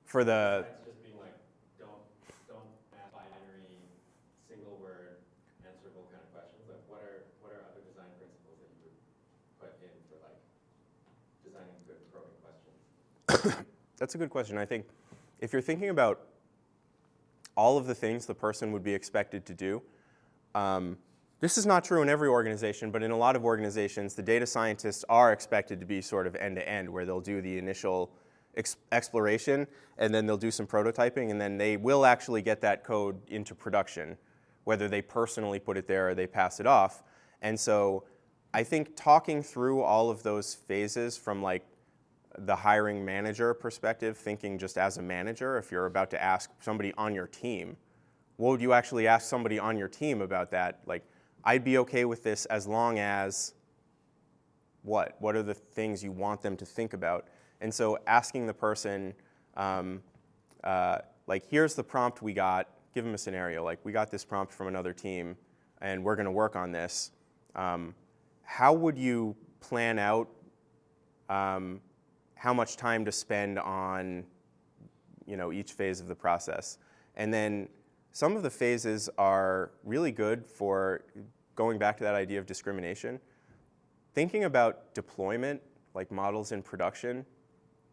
For the Besides just being like, don't ask binary, single word, answerable kind of questions. Like, what are other design principles that you would put in for like designing good probing questions? That's a good question. I think if you're thinking about all of the things the person would be expected to do, this is not true in every organization, but in a lot of organizations, the data scientists are expected to be sort of end-to-end, where they'll do the initial exploration, and then they'll do some prototyping, and then they will actually get that code into production, whether they personally put it there or they pass it off. And so I think talking through all of those phases from like the hiring manager perspective, thinking just as a manager, if you're about to ask somebody on your team, what would you actually ask somebody on your team about that? Like, I'd be okay with this as long as what? What are the things you want them to think about? And so asking the person, like, here's the prompt we got, give them a scenario, like, we got this prompt from another team, and we're going to work on this. How would you plan out how much time to spend on, each phase of the process? And then some of the phases are really good for going back to that idea of discrimination. Thinking about deployment, like models in production,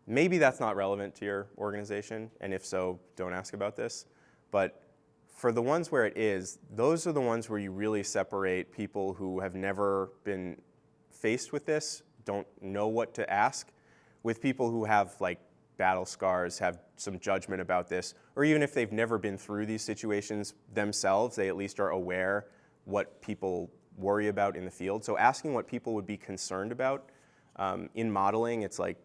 maybe that's not relevant to your organization, and if so, don't ask about this. But for the ones where it is, those are the ones where you really separate people who have never been faced with this, don't know what to ask, with people who have like battle scars, have some judgment about this, or even if they've never been through these situations themselves, they at least are aware what people worry about in the field. So asking what people would be concerned about in modeling, it's like,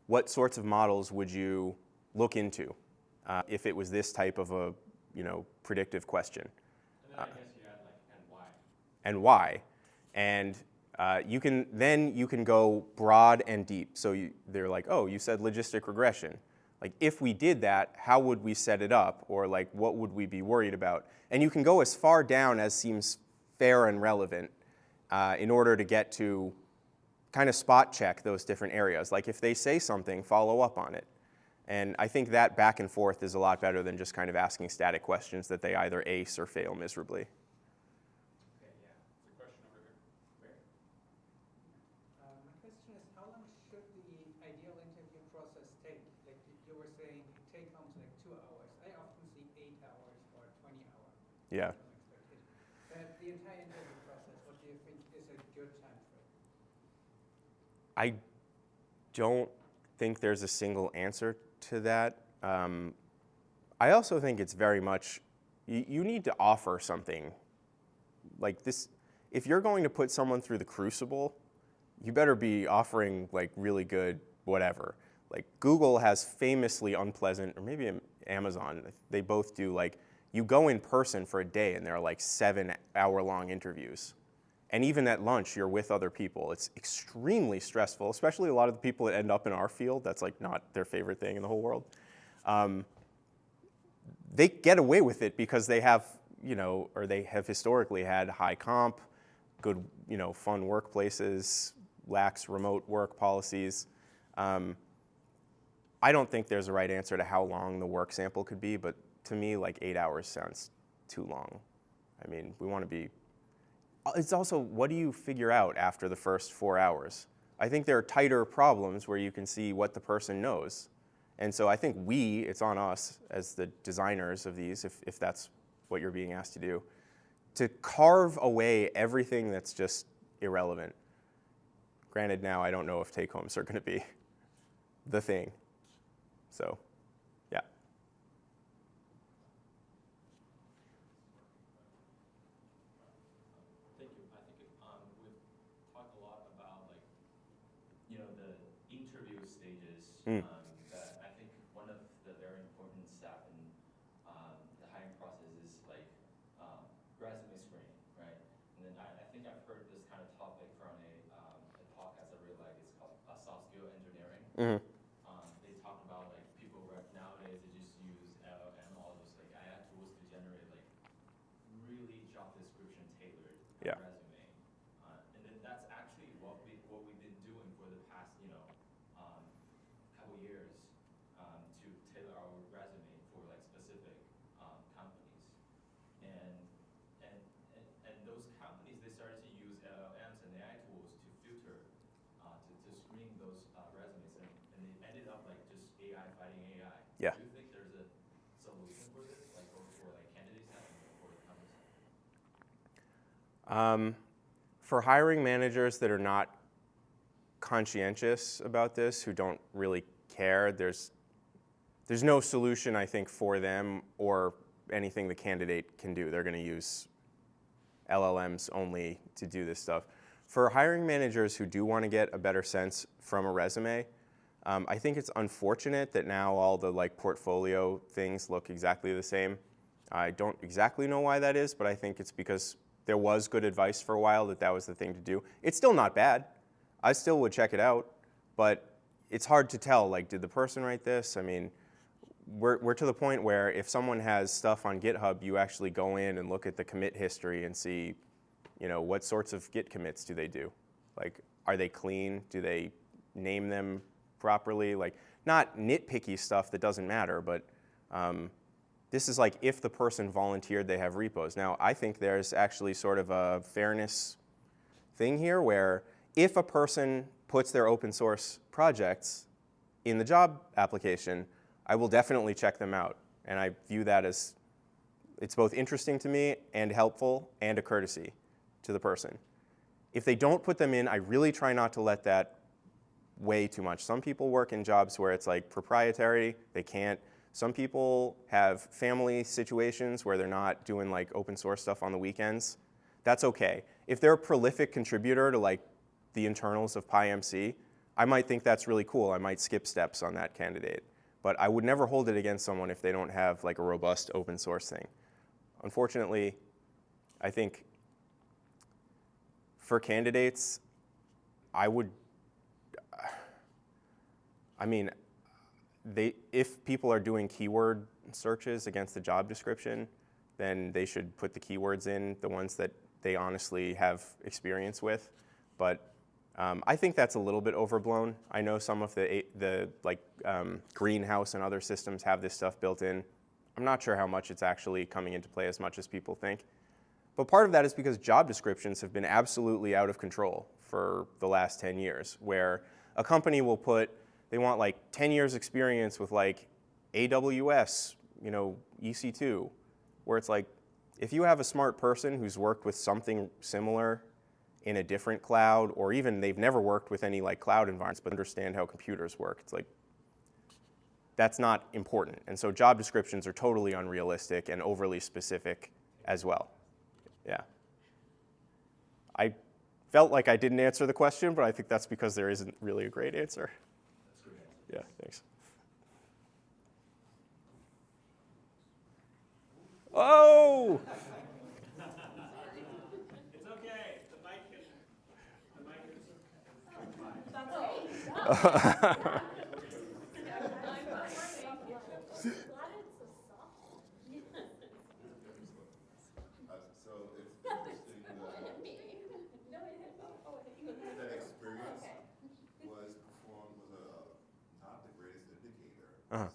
what sorts of models would you look into if it was this type of a predictive question? And then I guess you add like, and why? And why? And you can go broad and deep. So they're like, oh, you said logistic regression. Like, if we did that, how would we set it up? Or like, what would we be worried about? And you can go as far down as seems fair and relevant in order to get to kind of spot check those different areas. Like, if they say something, follow up on it. And I think that back and forth is a lot better than just kind of asking static questions that they either ace or fail miserably. Okay, yeah. There's a question over here. Where? My question is, how long should the ideal interview process take? Like you were saying, take home like 2 hours. I often see 8 hours or 20 hours. Yeah. But the entire interview process, what do you think is a good time frame? I don't think there's a single answer to that. I also think it's very much, you need to offer something like this. If you're going to put someone through the crucible, you better be offering like really good whatever. Like, Google has famously unpleasant, or maybe Amazon, they both do, like, you go in person for a day and there are like 7-hour-long interviews. And even at lunch, you're with other people. It's extremely stressful, especially a lot of the people that end up in our field. That's like not their favorite thing in the whole world. They get away with it because they have, or they have historically had high comp, good, fun workplaces, lax remote work policies. I don't think there's a right answer to how long the work sample could be, but to me, like 8 hours sounds too long. I mean, we want to be. It's also, what do you figure out after the first 4 hours? I think there are tighter problems where you can see what the person knows. And so I think it's on us as the designers of these, if that's what you're being asked to do, to carve away everything that's just irrelevant. Granted, now I don't know if take-homes are going to be the thing. So, yeah. Thank you. I think we've talked a lot about the interview stages. That I think one of the very important step in the hiring process is like resume screening, right? And then I think I've heard this kind of topic from a talk as I really like. It's called soft skill engineering. Mm-hmm. They talk about like people nowadays they just use LLM, all those like AI tools to generate like really job description tailored Yeah. resume, and then that's actually what we've been doing for the past couple years to tailor our resume for like specific companies, and those companies they started to use LLMs and AI tools to filter to screen those resumes, and they ended up like just AI fighting AI. Yeah. Do you think there's a solution for this, like for like candidate side and for the company side? For hiring managers that are not conscientious about this, who don't really care, there's no solution, I think, for them or anything the candidate can do. They're going to use LLMs only to do this stuff. For hiring managers who do want to get a better sense from a resume, I think it's unfortunate that now all the like portfolio things look exactly the same. I don't exactly know why that is, but I think it's because there was good advice for a while that that was the thing to do. It's still not bad. I still would check it out, but it's hard to tell, like, did the person write this? I mean, we're to the point where if someone has stuff on GitHub, you actually go in and look at the commit history and see, you know, what sorts of Git commits do they do? Like, are they clean? Do they name them properly? Like, not nitpicky stuff that doesn't matter, but this is like if the person volunteered, they have repos. Now, I think there's actually sort of a fairness thing here where if a person puts their open source projects in the job application, I will definitely check them out. And I view that as it's both interesting to me and helpful and a courtesy to the person. If they don't put them in, I really try not to let that weigh too much. Some people work in jobs where it's like proprietary, they can't. Some people have family situations where they're not doing like open source stuff on the weekends. That's okay. If they're a prolific contributor to like the internals of PyMC, I might think that's really cool. I might skip steps on that candidate. But I would never hold it against someone if they don't have like a robust open source thing. Unfortunately, I think for candidates, I mean, if people are doing keyword searches against the job description, then they should put the keywords in, the ones that they honestly have experience with. But I think that's a little bit overblown. I know some of the Greenhouse and other systems have this stuff built in. I'm not sure how much it's actually coming into play as much as people think. But part of that is because job descriptions have been absolutely out of control for the last 10 years, where a company will put, they want like 10 years experience with like AWS, you know, EC2, where it's like, if you have a smart person who's worked with something similar in a different cloud, or even they've never worked with any like cloud environments but understand how computers work, it's like, that's not important. And so job descriptions are totally unrealistic and overly specific as well. Yeah. I felt like I didn't answer the question, but I think that's because there isn't really a great answer. That's a great answer. Yeah, thanks. Oh! It's okay. The mic is So it's interesting that that experience was performed not the greatest indicator, Uh-huh.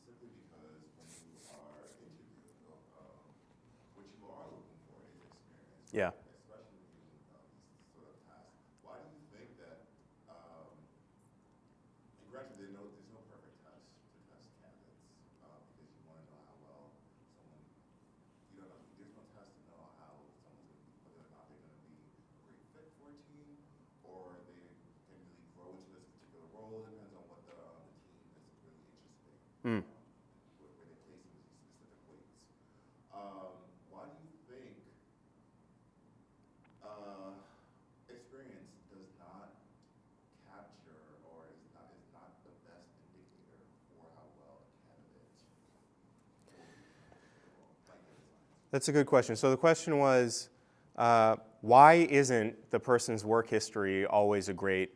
simply because when you are interviewing, what you are looking for is experience. Yeah. Especially when you these sort of tasks. Why do you think that? And granted, there's no perfect test to test candidates because you want to know how well someone. You don't know. There's no test to know how someone's whether or not they're going to be a great fit for a team, or they can really grow into this particular role. It depends on what the team is really interested in. Where they place them in these specific weights. Why do you think experience does not capture or is not the best indicator for how well a candidate like data science? That's a good question. So the question was, why isn't the person's work history always a great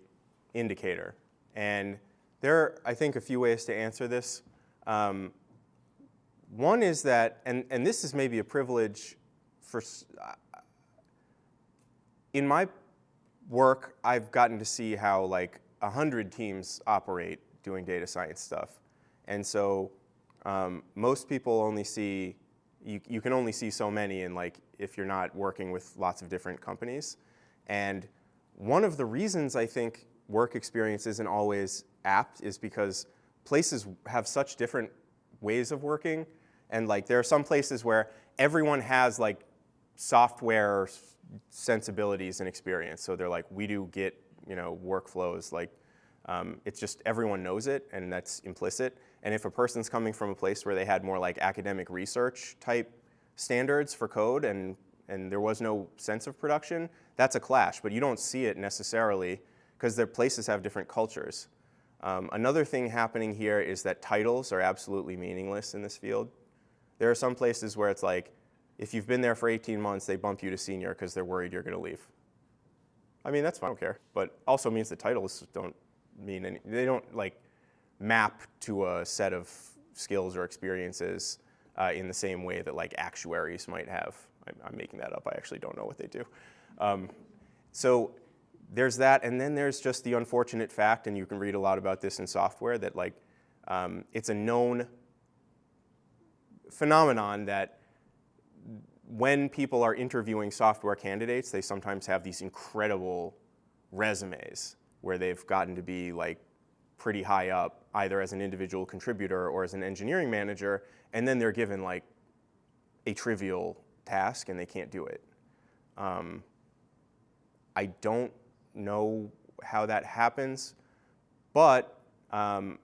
indicator? And there are, I think, a few ways to answer this. One is that, and this is maybe a privilege for, in my work, I've gotten to see how like 100 teams operate doing data science stuff. And so most people only see, you can only see so many in like, if you're not working with lots of different companies. And one of the reasons I think work experience isn't always apt is because places have such different ways of working. And like there are some places where everyone has like software sensibilities and experience. So they're like, we do Git, you know, workflows. Like it's just everyone knows it, and that's implicit. And if a person's coming from a place where they had more like academic research type standards for code, and there was no sense of production, that's a clash, but you don't see it necessarily because their places have different cultures. Another thing happening here is that titles are absolutely meaningless in this field. There are some places where it's like, if you've been there for 18 months, they bump you to senior because they're worried you're going to leave. I mean, that's fine, I don't care. But also means the titles don't mean any, they don't like map to a set of skills or experiences in the same way that like actuaries might have. I'm making that up. I actually don't know what they do. So there's that, and then there's just the unfortunate fact, and you can read a lot about this in software, that like it's a known phenomenon that when people are interviewing software candidates, they sometimes have these incredible resumes where they've gotten to be like pretty high up, either as an individual contributor or as an engineering manager, and then they're given like a trivial task and they can't do it. I don't know how that happens, but I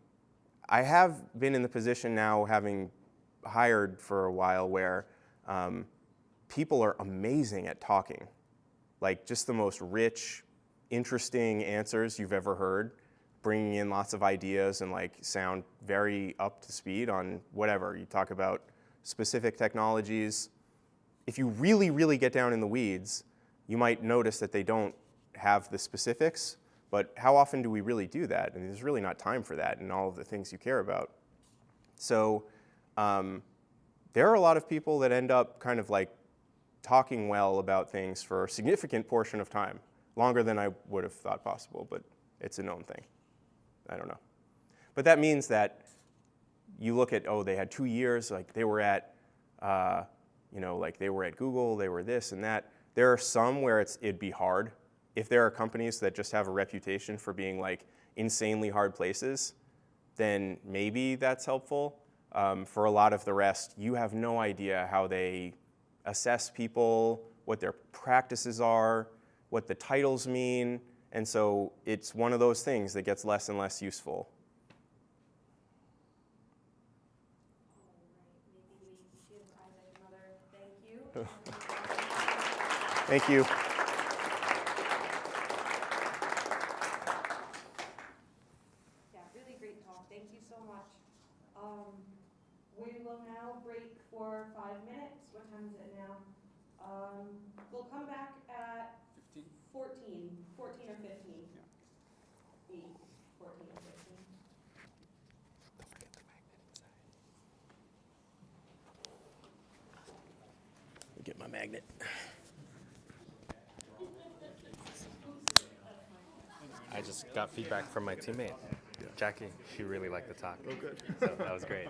have been in the position now, having hired for a while, where people are amazing at talking. Like just the most rich, interesting answers you've ever heard, bringing in lots of ideas and like sound very up to speed on whatever. You talk about specific technologies. If you really, really get down in the weeds, you might notice that they don't have the specifics, but how often do we really do that? And there's really not time for that in all of the things you care about. So there are a lot of people that end up kind of like talking well about things for a significant portion of time, longer than I would have thought possible, but it's a known thing. I don't know. But that means that you look at, oh, they had 2 years, like they were at, like they were at Google, they were this and that. There are some where it'd be hard. If there are companies that just have a reputation for being like insanely hard places, then maybe that's helpful. For a lot of the rest, you have no idea how they assess people, what their practices are, what the titles mean, and so it's one of those things that gets less and less useful. All right, maybe we give Isaac another thank you. Thank you. Yeah, really great talk. Thank you so much. We will now break for 5 minutes. What time is it now? We'll come back at 14 or 15. Yeah. 14 or 15. Don't forget the magnet inside. Let me get my magnet. I just got feedback from my teammate, Jackie. She really liked the talk. Oh, good. So that was great.